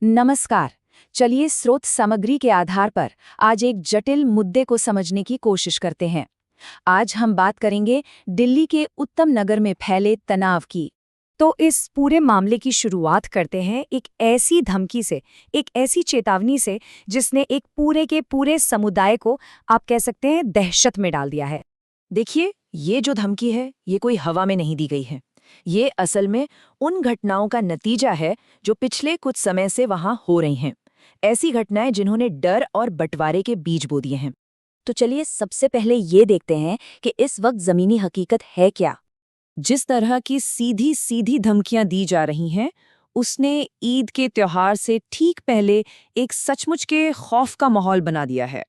नमस्कार। चलिए स्रोत सामग्री के आधार पर आज एक जटिल मुद्दे को समझने की कोशिश करते हैं। आज हम बात करेंगे दिल्ली के उत्तम नगर में फैले तनाव की। तो इस पूरे मामले की शुरुआत करते हैं एक ऐसी धमकी से, एक ऐसी चेतावनी से जिसने एक पूरे के पूरे समुदाय को आप कह सकते हैं दहशत में डाल दिया है। देखिए, ये जो धमकी है, ये कोई हवा में नहीं दी गई है। ये असल में उन घटनाओं का नतीजा है जो पिछले कुछ समय से वहां हो रही हैं। ऐसी घटनाएं जिन्होंने डर और बंटवारे के बीज बो दिए हैं। तो चलिए सबसे पहले ये देखते हैं कि इस वक्त जमीनी हकीकत है क्या। जिस तरह की सीधी सीधी धमकियां दी जा रही हैं, उसने ईद के त्योहार से ठीक पहले एक सचमुच के खौफ का माहौल बना दिया है।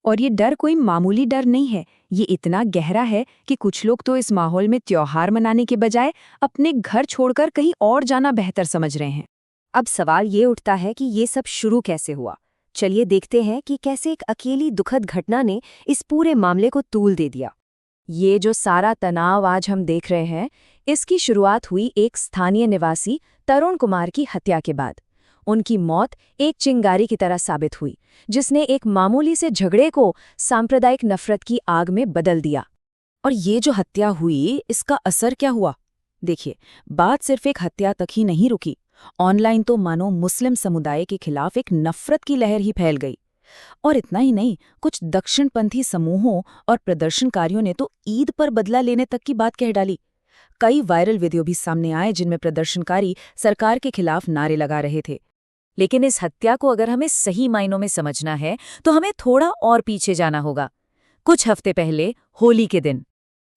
और ये डर कोई मामूली डर नहीं है, ये इतना गहरा है कि कुछ लोग तो इस माहौल में त्योहार मनाने के बजाय अपने घर छोड़कर कहीं और जाना बेहतर समझ रहे हैं। अब सवाल ये उठता है कि ये सब शुरू कैसे हुआ। चलिए देखते हैं कि कैसे एक अकेली दुखद घटना ने इस पूरे मामले को तूल दे दिया। ये जो सारा तनाव आज हम देख रहे हैं, इसकी शुरुआत हुई एक स्थानीय निवासी तरुण कुमार की हत्या के बाद। उनकी मौत एक चिंगारी की तरह साबित हुई, जिसने एक मामूली से झगड़े को सांप्रदायिक नफरत की आग में बदल दिया। और ये जो हत्या हुई, इसका असर क्या हुआ? देखिए, बात सिर्फ एक हत्या तक ही नहीं रुकी। ऑनलाइन तो मानो मुस्लिम समुदाय के खिलाफ एक नफरत की लहर ही फैल गई। और इतना ही नहीं, कुछ दक्षिणपंथी समूहों और प्रदर्शनकारियों ने तो ईद पर बदला लेने तक की बात कह डाली। कई वायरल वीडियो भी सामने आए जिनमें प्रदर्शनकारी सरकार के खिलाफ नारे लगा रहे थे। लेकिन इस हत्या को अगर हमें सही मायनों में समझना है तो हमें थोड़ा और पीछे जाना होगा। कुछ हफ्ते पहले, होली के दिन।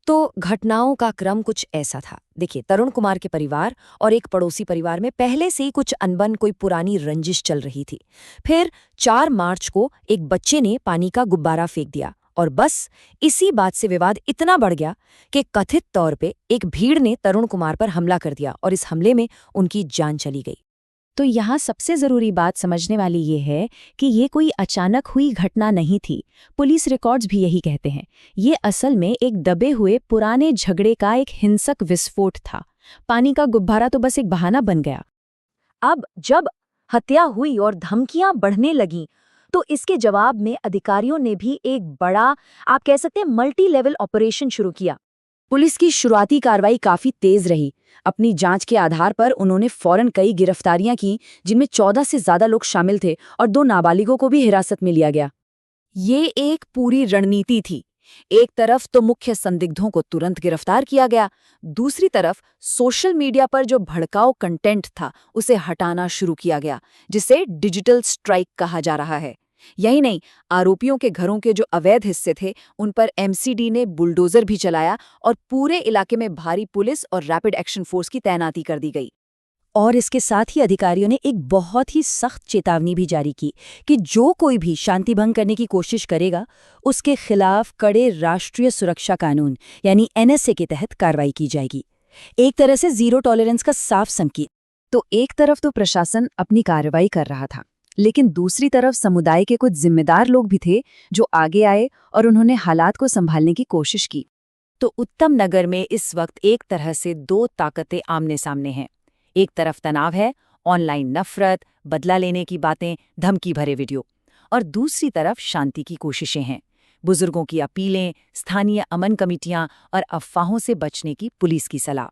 तो घटनाओं का क्रम कुछ ऐसा था। देखिए, तरुण कुमार के परिवार और एक पड़ोसी परिवार में पहले से ही कुछ अनबन, कोई पुरानी रंजिश चल रही थी। फिर 4 मार्च को एक बच्चे ने पानी का गुब्बारा फेंक दिया और बस इसी बात से विवाद इतना बढ़ गया कि कथित तौर पे एक भीड़ ने तरुण कुमार पर हमला कर दिया और इस हमले में उनकी जान चली गई। तो यहाँ सबसे जरूरी बात समझने वाली ये है कि ये कोई अचानक हुई घटना नहीं थी। पुलिस रिकॉर्ड्स भी यही कहते हैं। ये असल में एक दबे हुए पुराने झगड़े का एक हिंसक विस्फोट था। पानी का गुब्बारा तो बस एक बहाना बन गया। अब जब हत्या हुई और धमकियां बढ़ने लगीं, तो इसके जवाब में अधिकारियों ने भी एक बड़ा, आप कह सकते हैं, मल्टी लेवल ऑपरेशन शुरू किया। पुलिस की शुरुआती कार्रवाई काफी तेज रही। अपनी जांच के आधार पर उन्होंने फौरन कई गिरफ्तारियां की, जिनमें 14 से ज्यादा लोग शामिल थे और 2 नाबालिगों को भी हिरासत में लिया गया। ये एक पूरी रणनीति थी। एक तरफ तो मुख्य संदिग्धों को तुरंत गिरफ्तार किया गया, दूसरी तरफ सोशल मीडिया पर जो भड़काऊ कंटेंट था उसे हटाना शुरू किया गया, जिसे डिजिटल स्ट्राइक कहा जा रहा है। यही नहीं, आरोपियों के घरों के जो अवैध हिस्से थे उन पर एमसीडी ने बुलडोजर भी चलाया और पूरे इलाके में भारी पुलिस और रैपिड एक्शन फोर्स की तैनाती कर दी गई। और इसके साथ ही अधिकारियों ने एक बहुत ही सख्त चेतावनी भी जारी की कि जो कोई भी शांति भंग करने की कोशिश करेगा, उसके खिलाफ कड़े राष्ट्रीय सुरक्षा कानून यानी एनएसए के तहत कार्रवाई की जाएगी। एक तरह से जीरो टॉलरेंस का साफ संकेत। तो एक तरफ तो प्रशासन अपनी कार्रवाई कर रहा था, लेकिन दूसरी तरफ समुदाय के कुछ जिम्मेदार लोग भी थे जो आगे आए और उन्होंने हालात को संभालने की कोशिश की। तो उत्तम नगर में इस वक्त एक तरह से 2 ताकतें आमने सामने हैं। एक तरफ तनाव है, ऑनलाइन नफरत, बदला लेने की बातें, धमकी भरे वीडियो, और दूसरी तरफ शांति की कोशिशें हैं। बुजुर्गों की अपीलें, स्थानीय अमन कमेटियां और अफवाहों से बचने की पुलिस की सलाह।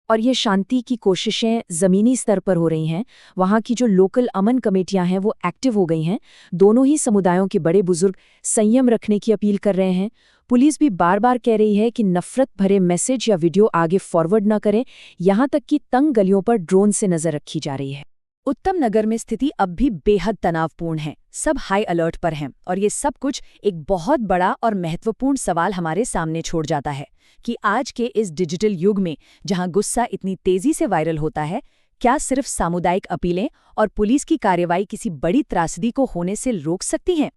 और ये शांति की कोशिशें ज़मीनी स्तर पर हो रही हैं। वहाँ की जो लोकल अमन कमेटियां हैं वो एक्टिव हो गई हैं। दोनों ही समुदायों के बड़े बुजुर्ग संयम रखने की अपील कर रहे हैं। पुलिस भी बार बार कह रही है कि नफरत भरे मैसेज या वीडियो आगे फॉरवर्ड न करें। यहाँ तक कि तंग गलियों पर ड्रोन से नजर रखी जा रही है। उत्तम नगर में स्थिति अब भी बेहद तनावपूर्ण है। सब हाई अलर्ट पर हैं और ये सब कुछ एक बहुत बड़ा और महत्वपूर्ण सवाल हमारे सामने छोड़ जाता है कि आज के इस डिजिटल युग में जहां गुस्सा इतनी तेजी से वायरल होता है, क्या सिर्फ सामुदायिक अपीलें और पुलिस की कार्रवाई किसी बड़ी त्रासदी को होने से रोक सकती हैं?